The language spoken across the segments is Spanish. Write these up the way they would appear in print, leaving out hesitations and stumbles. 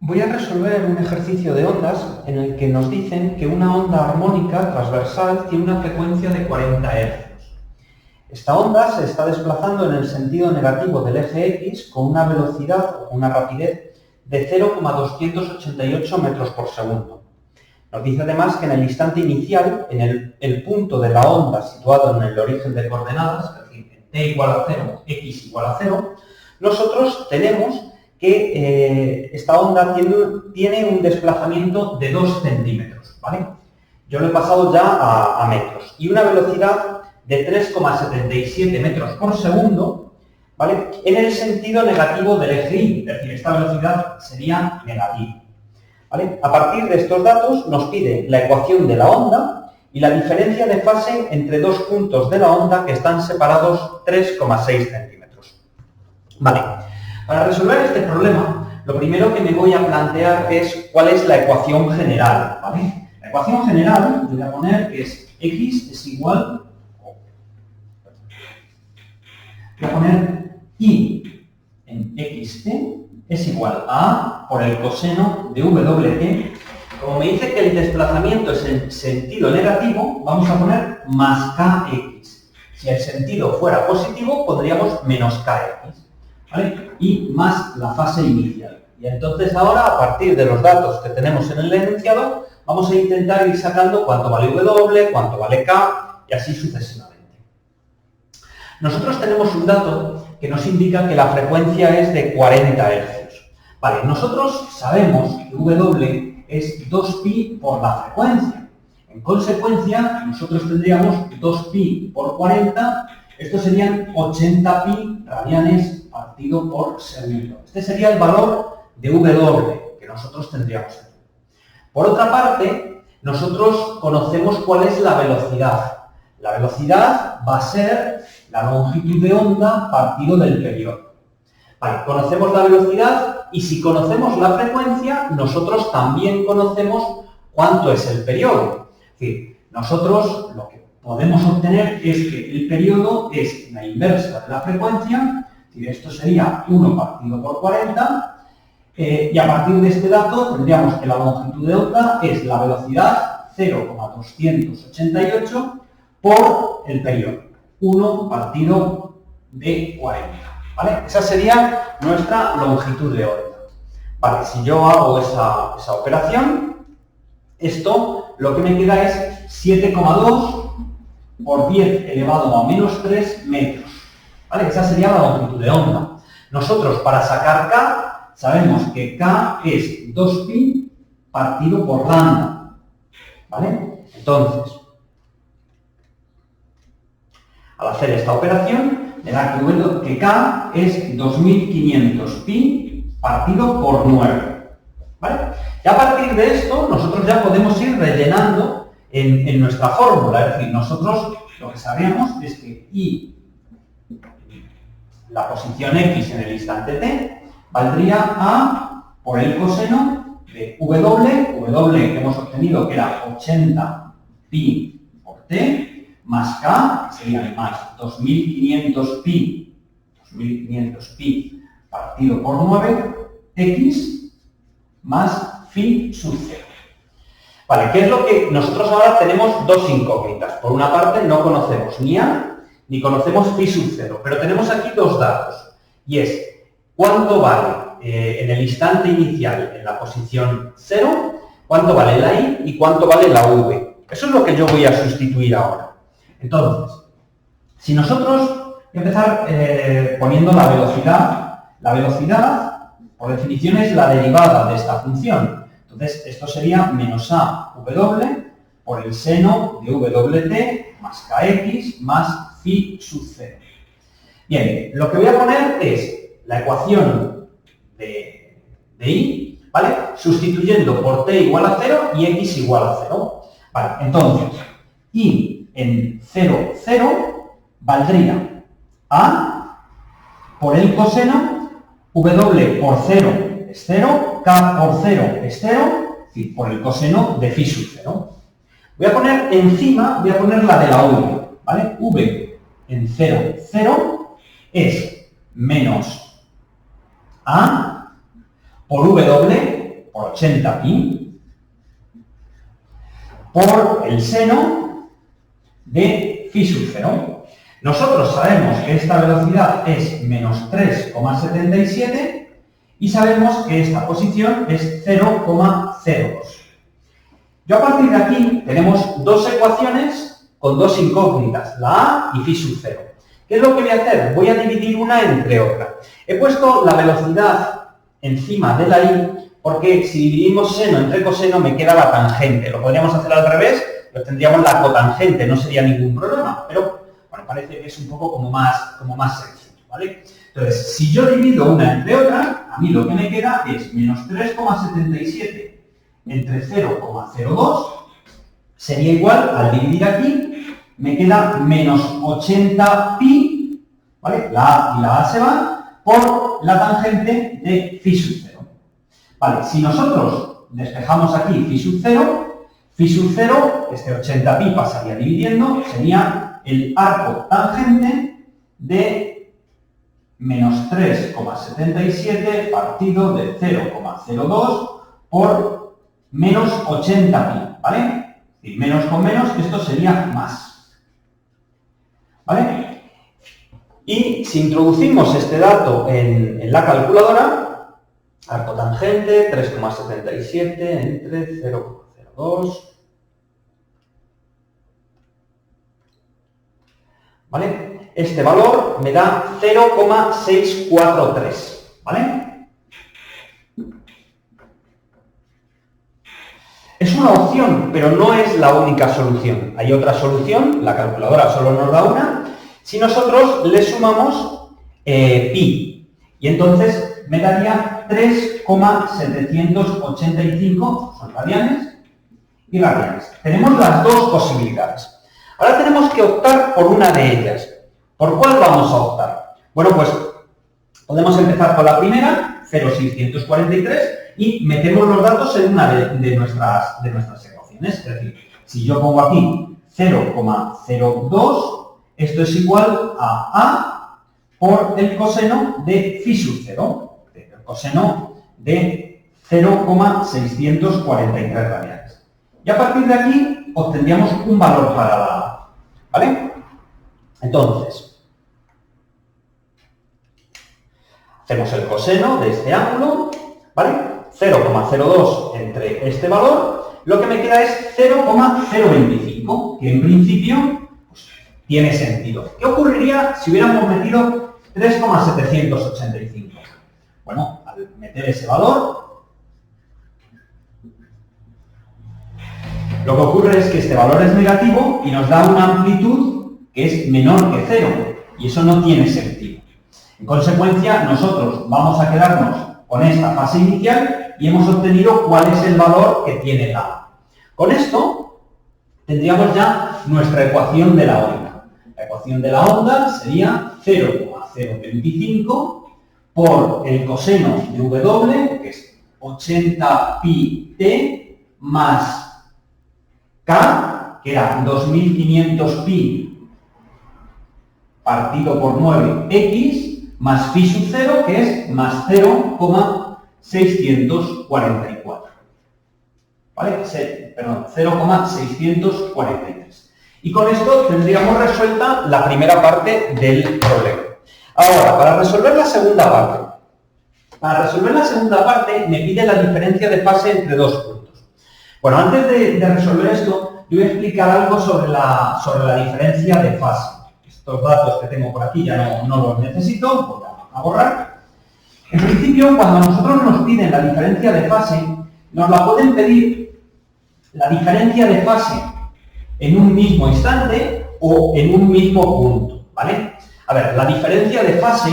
Voy a resolver un ejercicio de ondas en el que nos dicen que una onda armónica transversal tiene una frecuencia de 40 Hz. Esta onda se está desplazando en el sentido negativo del eje X con una velocidad o una rapidez de 0,288 metros por segundo. Nos dice además que en el instante inicial, en el punto de la onda situado en el origen de coordenadas, es decir, en t igual a 0, x igual a 0, nosotros tenemos que esta onda tiene un desplazamiento de 2 centímetros, ¿vale? Yo lo he pasado ya a metros. Y una velocidad de 3,77 metros por segundo, ¿vale? En el sentido negativo del eje Y, es decir, esta velocidad sería negativa, ¿vale? A partir de estos datos nos pide la ecuación de la onda y la diferencia de fase entre dos puntos de la onda que están separados 3,6 centímetros. Vale. Para resolver este problema, lo primero que me voy a plantear es cuál es la ecuación general, ¿vale? La ecuación general, yo voy a poner que es x es igual, voy a poner y en xt es igual a A por el coseno de wt. Como me dice que el desplazamiento es en sentido negativo, vamos a poner más kx. Si el sentido fuera positivo, pondríamos menos kx. ¿Vale? Y más la fase inicial. Y entonces ahora, a partir de los datos que tenemos en el enunciado, vamos a intentar ir sacando cuánto vale W, cuánto vale K, y así sucesivamente. Nosotros tenemos un dato que nos indica que la frecuencia es de 40 Hz. Vale, nosotros sabemos que W es 2pi por la frecuencia. En consecuencia, nosotros tendríamos 2pi por 40, esto serían 80pi radianes partido por segundo. Este sería el valor de W que nosotros tendríamos aquí. Por otra parte, nosotros conocemos cuál es la velocidad. La velocidad va a ser la longitud de onda partido del periodo. Vale, conocemos la velocidad y si conocemos la frecuencia, nosotros también conocemos cuánto es el periodo. Es decir, nosotros lo que podemos obtener es que el periodo es la inversa de la frecuencia. Esto sería 1 partido por 40, y a partir de este dato tendríamos que la longitud de onda es la velocidad 0,288 por el periodo, 1 partido de 40. ¿Vale? Esa sería nuestra longitud de onda. Vale, si yo hago esa operación, esto lo que me queda es 7,2 por 10 elevado a menos 3 metros. ¿Vale? Esa sería la longitud de onda. Nosotros, para sacar K, sabemos que K es 2pi partido por lambda. ¿Vale? Entonces, al hacer esta operación, me da que K es 2500pi partido por 9. ¿Vale? Y a partir de esto, nosotros ya podemos ir rellenando en nuestra fórmula. Es decir, nosotros lo que sabemos es que I, la posición x en el instante t, valdría a por el coseno de W que hemos obtenido que era 80 pi por t, más k, que sería más 2500 pi partido por 9, x más phi sub 0. Vale, ¿qué es lo que nosotros ahora tenemos? Dos incógnitas. Por una parte, no conocemos ni A ni conocemos phi sub 0, pero tenemos aquí dos datos, y es cuánto vale en el instante inicial en la posición 0, cuánto vale la I y cuánto vale la V. Eso es lo que yo voy a sustituir ahora. Entonces, si nosotros, voy a empezar poniendo la velocidad, por definición, es la derivada de esta función. Entonces, esto sería menos AW por el seno de WT más KX más phi sub 0. Bien, lo que voy a poner es la ecuación de I, ¿vale? Sustituyendo por t igual a 0 y x igual a 0. Vale, entonces, I en 0, 0 valdría A por el coseno, W por 0 es 0, K por 0 es 0, es decir, por el coseno de phi sub 0. Voy a poner encima, voy a poner la de la V, ¿vale? V en 0, 0 es menos A por W por 80 pi por el seno de phi sub 0. Nosotros sabemos que esta velocidad es menos 3,77 y sabemos que esta posición es 0,02. Yo a partir de aquí tenemos dos ecuaciones con dos incógnitas, la A y phi sub 0. ¿Qué es lo que voy a hacer? Voy a dividir una entre otra. He puesto la velocidad encima de la I porque si dividimos seno entre coseno me queda la tangente. Lo podríamos hacer al revés, pero tendríamos la cotangente, no sería ningún problema. Pero bueno, parece que es un poco como más sencillo, ¿vale? Entonces, si yo divido una entre otra, a mí lo que me queda es menos 3,77 entre 0,02 sería igual, al dividir aquí, me queda menos 80 pi, ¿vale? La A y la A se van, por la tangente de phi sub 0. Vale, si nosotros despejamos aquí phi sub 0, este 80 pi pasaría dividiendo, sería el arco tangente de menos 3,77 partido de 0,02 por menos 80 pi, ¿vale? Y menos con menos, esto sería más, ¿vale? Y si introducimos este dato en la calculadora, arco tangente 3,77 entre 0,02, ¿vale? Este valor me da 0,643, ¿vale? Es una opción, pero no es la única solución. Hay otra solución, la calculadora solo nos da una, si nosotros le sumamos pi. Y entonces me daría 3,785, son radianes y radianes. Tenemos las dos posibilidades. Ahora tenemos que optar por una de ellas. ¿Por cuál vamos a optar? Bueno, pues podemos empezar con la primera, 0,643, y metemos los datos en una de nuestras ecuaciones. Es decir, si yo pongo aquí 0,02, esto es igual a A por el coseno de phi sub 0, el coseno de 0,643 radianes. Y a partir de aquí obtendríamos un valor para la A, ¿vale? Entonces, hacemos el coseno de este ángulo, ¿vale? 0,02 entre este valor, lo que me queda es 0,025, que en principio pues, tiene sentido. ¿Qué ocurriría si hubiéramos metido 3,785? Bueno, al meter ese valor, lo que ocurre es que este valor es negativo y nos da una amplitud que es menor que 0, y eso no tiene sentido. En consecuencia, nosotros vamos a quedarnos con esta fase inicial y hemos obtenido cuál es el valor que tiene la A. Con esto tendríamos ya nuestra ecuación de la onda. La ecuación de la onda sería 0,025 por el coseno de W, que es 80 pi t, más K, que era 2500 pi partido por 9x, más phi sub 0, que es más 0,644. ¿Vale? Perdón, 0,643. Y con esto tendríamos resuelta la primera parte del problema. Ahora, para resolver la segunda parte, me pide la diferencia de fase entre dos puntos. Bueno, antes de resolver esto, yo voy a explicar algo sobre la diferencia de fase. Estos datos que tengo por aquí ya no los necesito, voy a borrar. En principio, cuando a nosotros nos piden la diferencia de fase, nos la pueden pedir la diferencia de fase en un mismo instante o en un mismo punto, ¿vale? A ver, la diferencia de fase,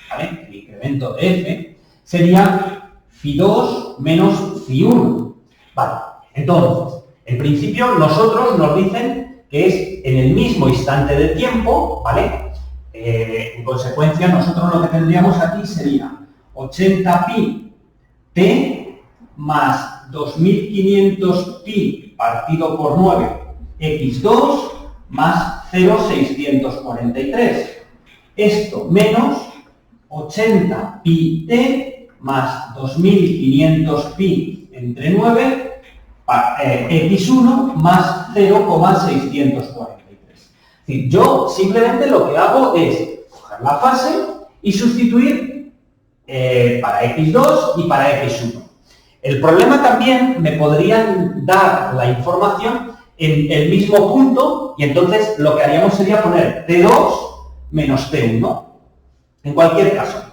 ¿vale? El incremento de f, sería phi 2 menos phi 1. Vale, entonces, en principio nosotros nos dicen que es en el mismo instante de tiempo, ¿vale? En consecuencia, nosotros lo que tendríamos aquí sería 80 pi t más 2500 pi partido por 9 x2 más 0,643. Esto menos 80 pi t más 2500 pi entre 9, x1 más 0,643. Es decir, yo simplemente lo que hago es coger la fase y sustituir para x2 y para x1. El problema también me podrían dar la información en el mismo punto y entonces lo que haríamos sería poner T2 menos T1. En cualquier caso,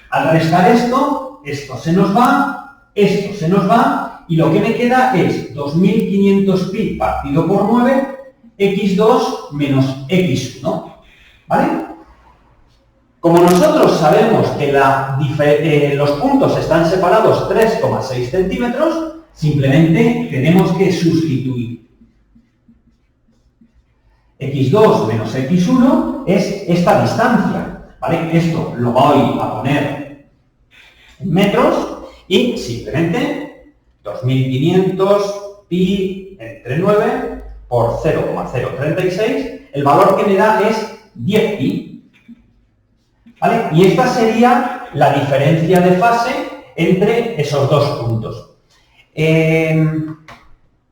al restar esto, esto se nos va, esto se nos va y lo que me queda es 2500pi partido por 9, x2 menos x1. ¿Vale? Como nosotros sabemos que los puntos están separados 3,6 centímetros, simplemente tenemos que sustituir. x2 menos x1 es esta distancia, ¿vale? Esto lo voy a poner en metros y simplemente 2500 pi entre 9 por 0,036, el valor que me da es 10 pi. ¿Vale? Y esta sería la diferencia de fase entre esos dos puntos. En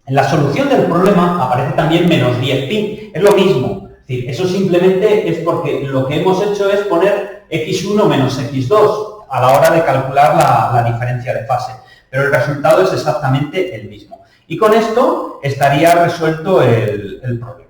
la solución del problema aparece también menos 10 pi. Es lo mismo. Es decir, eso simplemente es porque lo que hemos hecho es poner x1 menos x2 a la hora de calcular la diferencia de fase. Pero el resultado es exactamente el mismo. Y con esto estaría resuelto el problema.